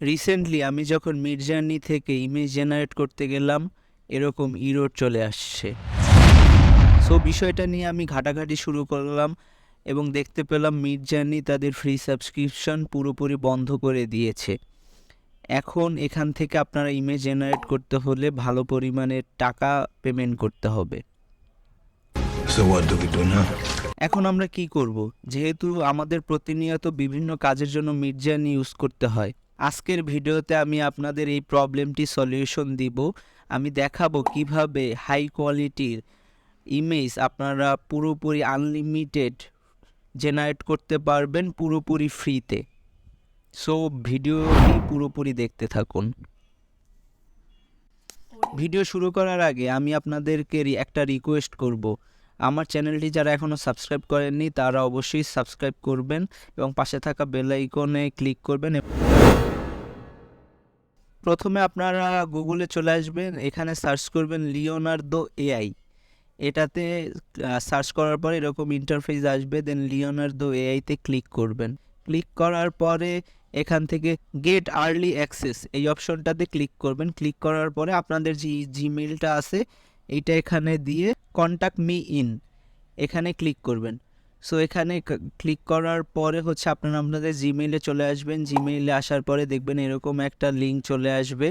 Recently আমি যখন Midjourney থেকে ইমেজ জেনারেট করতে গেলাম, এরকম ইরর চলে আসছে। সো বিষয়টা নিয়ে আমি ঘাটাঘাটি শুরু করলাম এবং দেখতে পেলাম মিডজার্নি তাদের ফ্রি সাবস্ক্রিপশন পুরোপুরি বন্ধ করে দিয়েছে। এখন এখান থেকে আপনারা ইমেজ জেনারেট করতে হলে ভালো পরিমাণের টাকা পেমেন্ট করতে হবে। So what do we do now? এখন আমরা কি করব? যেহেতু আমাদের প্রতিনিয়ত বিভিন্ন কাজের জন্য মিডজার্নি ইউজ করতে হয়, আজকের ভিডিওতে আমি আপনাদের এই প্রবলেমটি সলিউশন দিব। আমি দেখাবো কিভাবে হাই কোয়ালিটির ইমেজ আপনারা পুরোপুরি আনলিমিটেড জেনারেট করতে পারবেন পুরোপুরি ফ্রিতে। সো ভিডিওটি পুরোপুরি দেখতে থাকুন। ভিডিও শুরু করার আগে আমি আপনাদেরকে একটা রিকোয়েস্ট করব। আমার চ্যানেলটি যারা এখনও সাবস্ক্রাইব করেননি তারা অবশ্যই সাবস্ক্রাইব করবেন এবং পাশে থাকা বেল আইকনে ক্লিক করবেন। প্রথমে আপনারা গুগলে চলে আসবেন, এখানে সার্চ করবেন লিওনার্দো এআই। এটাতে সার্চ করার পরে এরকম ইন্টারফেস আসবে, দেন লিওনার্দো এআইতে ক্লিক করবেন। ক্লিক করার পরে এখান থেকে গেট আর্লি অ্যাক্সেস এই অপশনটাতে ক্লিক করবেন। ক্লিক করার পরে আপনাদের যে জিমেইলটা আছে এইটা এখানে দিয়ে কন্ট্যাক্ট মি ইন এখানে ক্লিক করবেন। সো এখানে ক্লিক করার পরে হচ্ছে আপনারা আপনাদের জিমেইলে চলে আসবেন। জিমেইলে আসার পরে দেখবেন এরকম একটা লিঙ্ক চলে আসবে।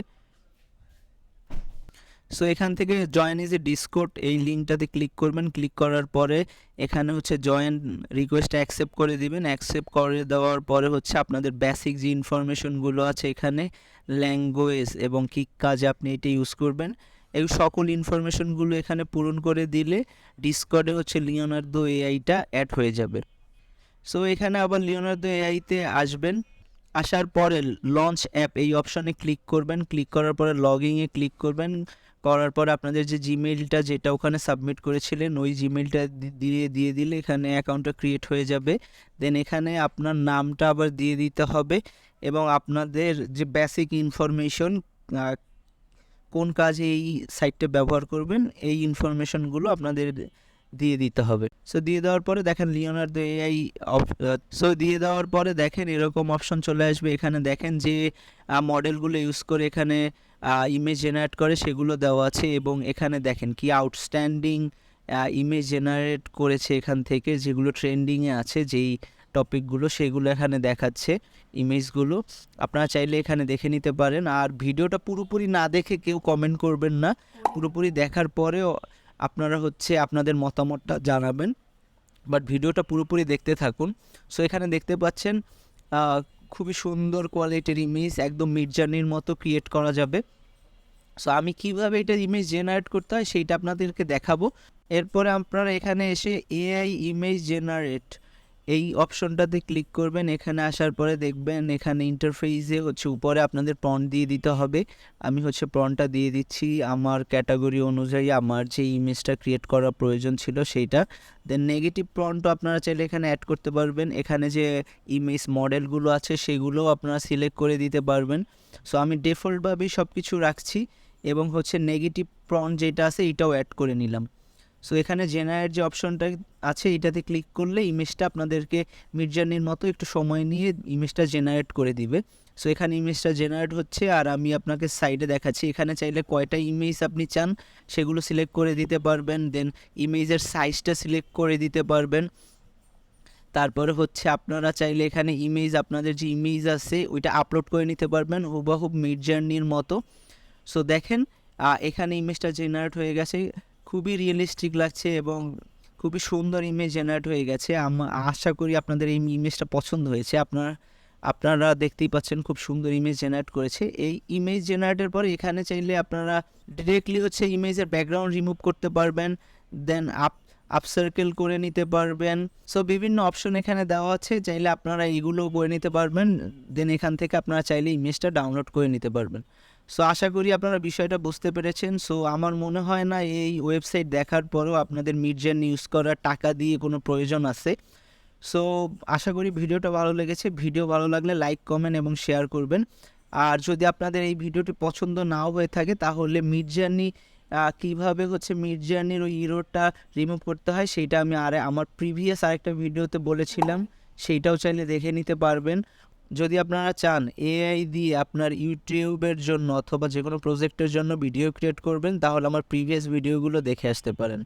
সো এখান থেকে জয়েন ইজ এ ডিসকর্ড এই লিঙ্কটাতে ক্লিক করবেন। ক্লিক করার পরে এখানে হচ্ছে জয়েন রিকোয়েস্ট অ্যাকসেপ্ট করে দিবেন। অ্যাকসেপ্ট করে দেওয়ার পরে হচ্ছে আপনাদের বেসিক যে ইনফরমেশনগুলো আছে এখানে ল্যাঙ্গুয়েজ এবং কী কাজে আপনি এটা ইউজ করবেন এই সকল ইনফরমেশনগুলো এখানে পূরণ করে দিলে ডিসকর্ডে হচ্ছে লিওনার্দো এআইটা অ্যাড হয়ে যাবে। সো এখানে আবার লিওনার্দো এআইতে আসবেন। আসার পরে লঞ্চ অ্যাপ এই অপশানে ক্লিক করবেন। ক্লিক করার পরে লগইনে ক্লিক করবেন। করার পরে আপনাদের যে জিমেইলটা যেটা ওখানে সাবমিট করেছিলেন ওই জিমেইলটা দিয়ে দিলে এখানে অ্যাকাউন্টটা ক্রিয়েট হয়ে যাবে। দেন এখানে আপনার নামটা আবার দিয়ে দিতে হবে এবং আপনাদের যে বেসিক ইনফরমেশন কোন কাজে এই সাইটটা ব্যবহার করবেন এই ইনফরমেশনগুলো আপনাদের দিয়ে দিতে হবে। সো দিয়ে দেওয়ার পরে দেখেন লিওনার্দো এআই দিয়ে দেওয়ার পরে দেখেন এরকম অপশন চলে আসবে। এখানে দেখেন যে মডেলগুলো ইউজ করে এখানে ইমেজ জেনারেট করে সেগুলো দেওয়া আছে এবং এখানে দেখেন কি আউটস্ট্যান্ডিং ইমেজ জেনারেট করেছে এখান থেকে, যেগুলো ট্রেন্ডিংয়ে আছে যেই টপিকগুলো সেগুলো এখানে দেখাচ্ছে ইমেজগুলো। আপনারা চাইলে এখানে দেখে নিতে পারেন। আর ভিডিওটা পুরোপুরি না দেখে কেউ কমেন্ট করবেন না, পুরোপুরি দেখার পরেও আপনারা হচ্ছে আপনাদের মতামতটা জানাবেন, বাট ভিডিওটা পুরোপুরি দেখতে থাকুন। সো এখানে দেখতে পাচ্ছেন খুবই সুন্দর কোয়ালিটির ইমেজ একদম মিডজার্নির মতো ক্রিয়েট করা যাবে। সো আমি কিভাবে এটা ইমেজ জেনারেট করতে হয় সেইটা আপনাদেরকে দেখাবো। এরপরে আপনারা এখানে এসে এআই ইমেজ জেনারেট এই অপশনটাতে ক্লিক করবেন। এখানে আসার পরে দেখবেন এখানে ইন্টারফেসে হচ্ছে উপরে আপনাদের প্রম্পট দিয়ে দিতে হবে। আমি হচ্ছে প্রম্পটটা দিয়ে দিচ্ছি আমার ক্যাটাগরি অনুযায়ী আমার যে ইমেজটা ক্রিয়েট করা প্রয়োজন ছিল সেইটা। দেন নেগেটিভ প্রম্পটও আপনারা চাইলে এখানে অ্যাড করতে পারবেন। এখানে যে ইমেজ মডেলগুলো আছে সেগুলোও আপনারা সিলেক্ট করে দিতে পারবেন। সো আমি ডিফল্টভাবেই সব কিছু রাখছি এবং হচ্ছে নেগেটিভ প্রম্পট যেটা আছে এটাও অ্যাড করে নিলাম। সো এখানে জেনারেট যে অপশনটা আছে এটাতে ক্লিক করলে ইমেজটা আপনাদেরকে মিডজার্নির মতো একটু সময় নিয়ে ইমেজটা জেনারেট করে দিবে। সো এখানে ইমেজটা জেনারেট হচ্ছে আর আমি আপনাকে সাইডে দেখাচ্ছি। এখানে চাইলে কয়টা ইমেজ আপনি চান সেগুলো সিলেক্ট করে দিতে পারবেন। দেন ইমেজের সাইজটা সিলেক্ট করে দিতে পারবেন। তারপরে হচ্ছে আপনারা চাইলে এখানে ইমেজ আপনাদের যে ইমেজ আছে ওইটা আপলোড করে নিতে পারবেন হুবহু মিডজার্নির মতো। সো দেখেন এখানে ইমেজটা জেনারেট হয়ে গেছে, খুবই রিয়েলিস্টিক লাগছে এবং খুবই সুন্দর ইমেজ জেনারেট হয়ে গেছে। আশা করি আপনাদের এই ইমেজটা পছন্দ হয়েছে। আপনারা দেখতেই পাচ্ছেন খুব সুন্দর ইমেজ জেনারেট করেছে। এই ইমেজ জেনারেটের পরে এখানে চাইলে আপনারা ডিরেক্টলি হচ্ছে ইমেজের ব্যাকগ্রাউন্ড রিমুভ করতে পারবেন, দেন আপসার্কেল করে নিতে পারবেন। সো বিভিন্ন অপশন এখানে দেওয়া আছে, চাইলে আপনারা এইগুলো করে নিতে পারবেন। দেন এখান থেকে আপনারা চাইলে ইমেজটা ডাউনলোড করে নিতে পারবেন। সো আশা করি আপনারা বিষয়টা বুঝতে পেরেছেন। সো আমার মনে হয় না এই ওয়েবসাইট দেখার পরেও আপনাদের মিডজার্নি ইউজ করার টাকা দিয়ে কোনো প্রয়োজন আছে। সো আশা করি ভিডিওটা ভালো লেগেছে। ভিডিও ভালো লাগলে লাইক কমেন্ট এবং শেয়ার করবেন। আর যদি আপনাদের এই ভিডিওটি পছন্দ নাও হয়ে থাকে তাহলে মিডজার্নি কীভাবে হচ্ছে মিডজার্নির ওই ইরোরটা রিমুভ করতে হয় সেইটা আমি আমার প্রিভিয়াস আরেকটা ভিডিওতে বলেছিলাম, সেইটাও চাইলে দেখে নিতে পারবেন। যদি আপনারা চান এআই দিয়ে আপনার ইউটিউবের জন্য অথবা যে কোনো প্রজেক্টের জন্য ভিডিও ক্রিয়েট করবেন, তাহলে আমার প্রিভিয়াস ভিডিওগুলো দেখে আসতে পারেন।